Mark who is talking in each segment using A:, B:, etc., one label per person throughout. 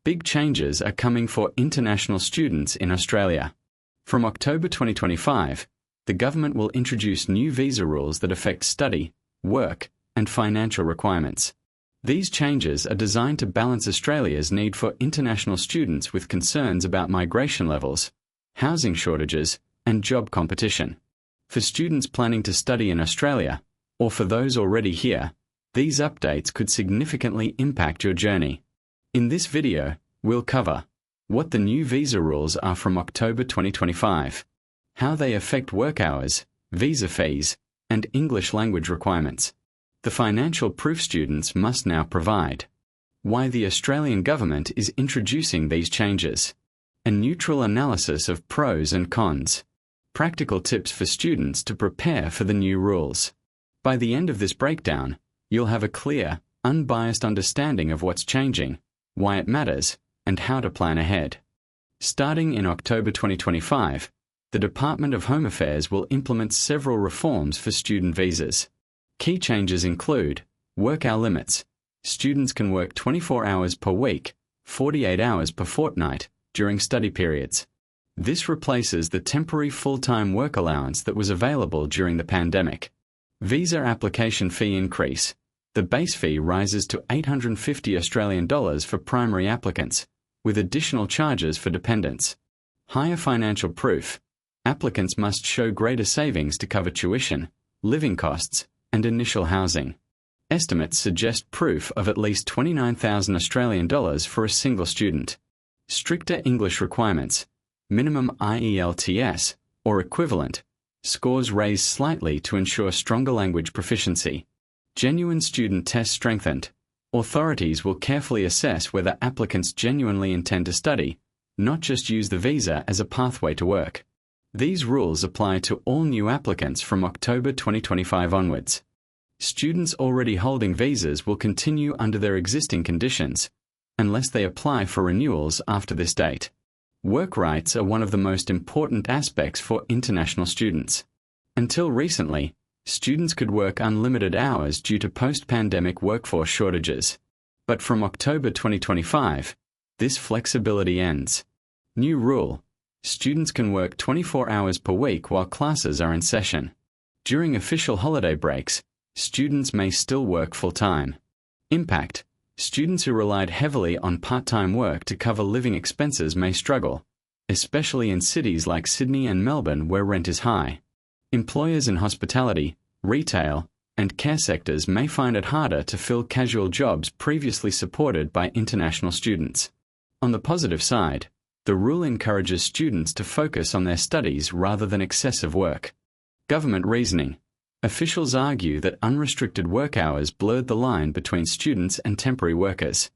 A: Big changes are coming for international students in Australia. From October 2025, the government will introduce new visa rules that affect study, work, and financial requirements. These changes are designed to balance Australia's need for international students with concerns about migration levels, housing shortages, and job competition. For students planning to study in Australia, or for those already here, these updates could significantly impact your journey. In this video, we'll cover what the new visa rules are from October 2025, how they affect work hours, visa fees, and English language requirements, the financial proof students must now provide, why the Australian government is introducing these changes, a neutral analysis of pros and cons, practical tips for students to prepare for the new rules. By the end of this breakdown, you'll have a clear, unbiased understanding of what's changing, why it matters, and how to plan ahead. Starting in October 2025, the Department of Home Affairs will implement several reforms for student visas. Key changes include work hour limits. Students can work 24 hours per week, 48 hours per fortnight, during study periods. This replaces the temporary full-time work allowance that was available during the pandemic. Visa application fee increase. The base fee rises to $850 Australian for primary applicants, with additional charges for dependents. Higher financial proof. Applicants must show greater savings to cover tuition, living costs, and initial housing. Estimates suggest proof of at least $29,000 Australian for a single student. Stricter English requirements. Minimum IELTS, or equivalent, scores raised slightly to ensure stronger language proficiency. Genuine student test strengthened. Authorities will carefully assess whether applicants genuinely intend to study, not just use the visa as a pathway to work. These rules apply to all new applicants from October 2025 onwards. Students already holding visas will continue under their existing conditions, unless they apply for renewals after this date. Work rights are one of the most important aspects for international students. Until recently, students could work unlimited hours due to post-pandemic workforce shortages. But from October 2025, this flexibility ends. New rule: students can work 24 hours per week while classes are in session. During official holiday breaks, students may still work full-time. Impact: students who relied heavily on part-time work to cover living expenses may struggle, especially in cities like Sydney and Melbourne where rent is high. Employers in hospitality, retail, and care sectors may find it harder to fill casual jobs previously supported by international students. On the positive side, the rule encourages students to focus on their studies rather than excessive work. Government reasoning. Officials argue that unrestricted work hours blurred the line between students and temporary workers.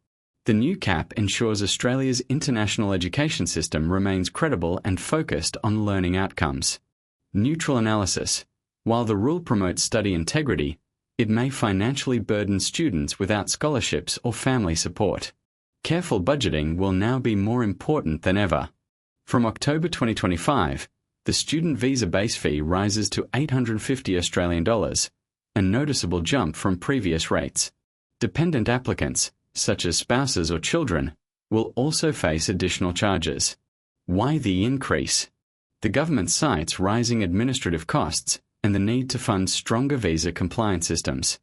A: The new cap ensures Australia's international education system remains credible and focused on learning outcomes. Neutral analysis. While the rule promotes study integrity, it may financially burden students without scholarships or family support. Careful budgeting will now be more important than ever. From October 2025, the student visa base fee rises to $850 Australian, a noticeable jump from previous rates. Dependent applicants, such as spouses or children, will also face additional charges. Why the increase? The government cites rising administrative costs and the need to fund stronger visa compliance systems.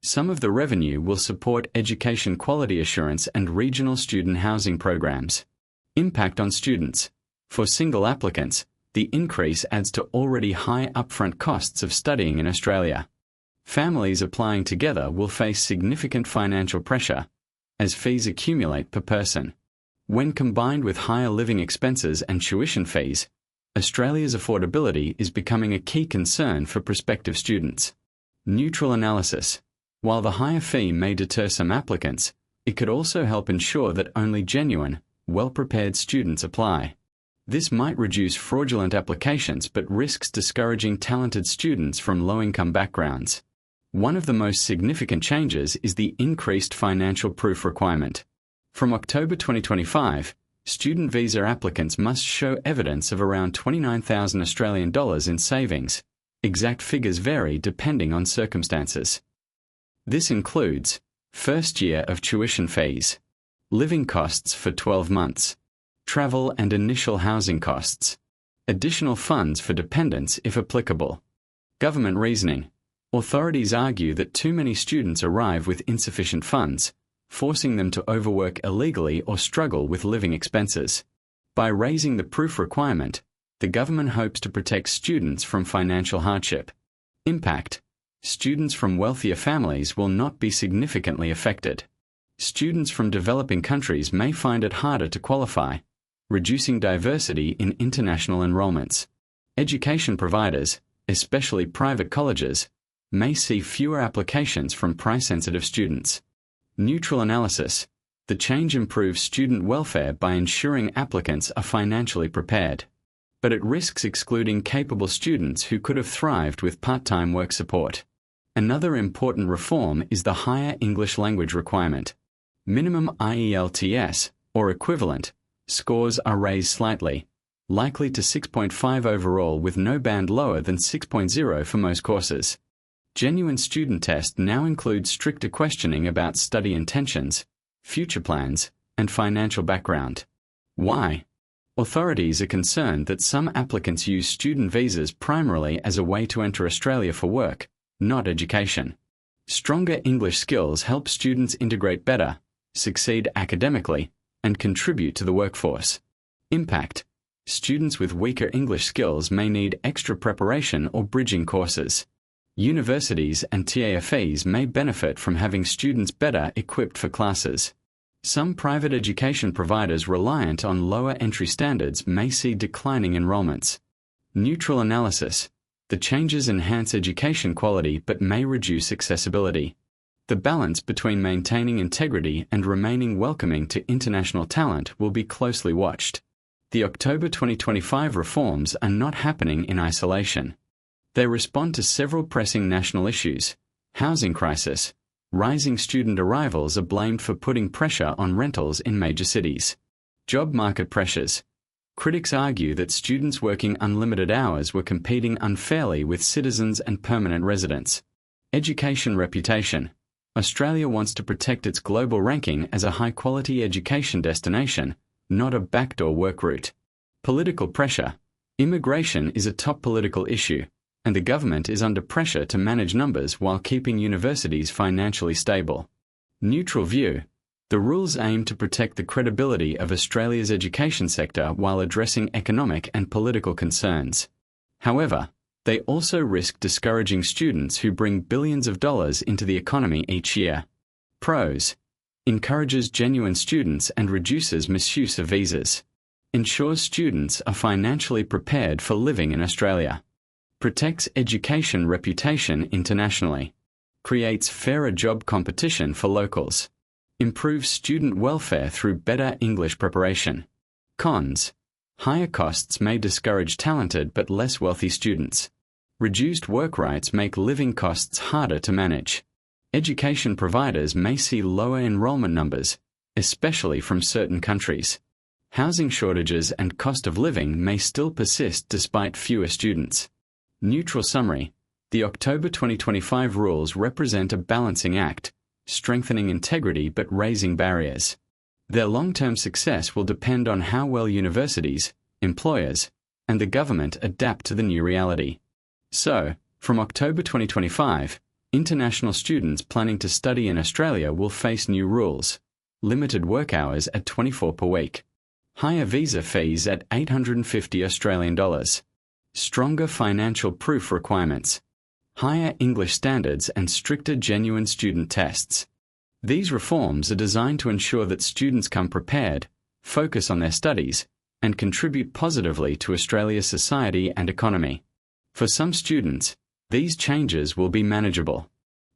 A: Some of the revenue will support education quality assurance and regional student housing programs. Impact on students. For single applicants, the increase adds to already high upfront costs of studying in Australia. Families applying together will face significant financial pressure, as fees accumulate per person. When combined with higher living expenses and tuition fees, Australia's affordability is becoming a key concern for prospective students. Neutral analysis. While the higher fee may deter some applicants, it could also help ensure that only genuine, well-prepared students apply. This might reduce fraudulent applications but risks discouraging talented students from low-income backgrounds. One of the most significant changes is the increased financial proof requirement. From October 2025, student visa applicants must show evidence of around $29,000 Australian in savings. Exact figures vary depending on circumstances. This includes first year of tuition fees. living costs for 12 months, travel and initial housing costs, additional funds for dependents if applicable. Government reasoning. Authorities argue that too many students arrive with insufficient funds, forcing them to overwork illegally or struggle with living expenses. By raising the proof requirement, the government hopes to protect students from financial hardship. Impact. Students from wealthier families will not be significantly affected. Students from developing countries may find it harder to qualify, reducing diversity in international enrollments. Education providers, especially private colleges, may see fewer applications from price-sensitive students. Neutral analysis. The change improves student welfare by ensuring applicants are financially prepared, but it risks excluding capable students who could have thrived with part-time work support. Another important reform is the higher English language requirement. Minimum IELTS, or equivalent, scores are raised slightly, likely to 6.5 overall with no band lower than 6.0 for most courses. Genuine Student Test now includes stricter questioning about study intentions, future plans, and financial background. Why? Authorities are concerned that some applicants use student visas primarily as a way to enter Australia for work, not education. Stronger English skills help students integrate better, succeed academically, and contribute to the workforce. Impact. Students with weaker English skills may need extra preparation or bridging courses. Universities and TAFEs may benefit from having students better equipped for classes. Some private education providers reliant on lower entry standards may see declining enrollments. Neutral analysis. The changes enhance education quality but may reduce accessibility. The balance between maintaining integrity and remaining welcoming to international talent will be closely watched. The October 2025 reforms are not happening in isolation. They respond to several pressing national issues. Housing crisis. Rising student arrivals are blamed for putting pressure on rentals in major cities. Job market pressures. Critics argue that students working unlimited hours were competing unfairly with citizens and permanent residents. Education reputation. Australia wants to protect its global ranking as a high-quality education destination, not a backdoor work route. Political pressure. Immigration is a top political issue, and the government is under pressure to manage numbers while keeping universities financially stable. Neutral view. The rules aim to protect the credibility of Australia's education sector while addressing economic and political concerns. However, they also risk discouraging students who bring billions of dollars into the economy each year. Pros. Encourages genuine students and reduces misuse of visas. Ensures students are financially prepared for living in Australia. Protects education reputation internationally. Creates fairer job competition for locals. Improves student welfare through better English preparation. Cons. Higher costs may discourage talented but less wealthy students. Reduced work rights make living costs harder to manage. Education providers may see lower enrollment numbers, especially from certain countries. Housing shortages and cost of living may still persist despite fewer students. Neutral summary. The October 2025 rules represent a balancing act, strengthening integrity but raising barriers. Their long-term success will depend on how well universities, employers, and the government adapt to the new reality. So, from October 2025, international students planning to study in Australia will face new rules: limited work hours at 24 per week, higher visa fees at $850 Australian dollars, stronger financial proof requirements, higher English standards and stricter genuine student tests. These reforms are designed to ensure that students come prepared, focus on their studies, and contribute positively to Australia's society and economy. For some students, these changes will be manageable.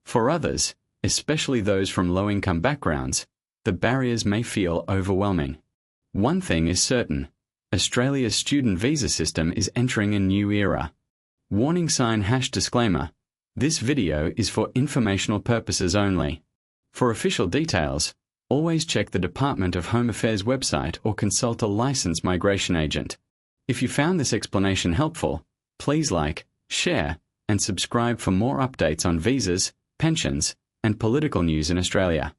A: For others, especially those from low-income backgrounds, the barriers may feel overwhelming. One thing is certain: Australia's student visa system is entering a new era. Warning sign # disclaimer. This video is for informational purposes only. For official details, always check the Department of Home Affairs website or consult a licensed migration agent. If you found this explanation helpful, please like, share, and subscribe for more updates on visas, pensions, and political news in Australia.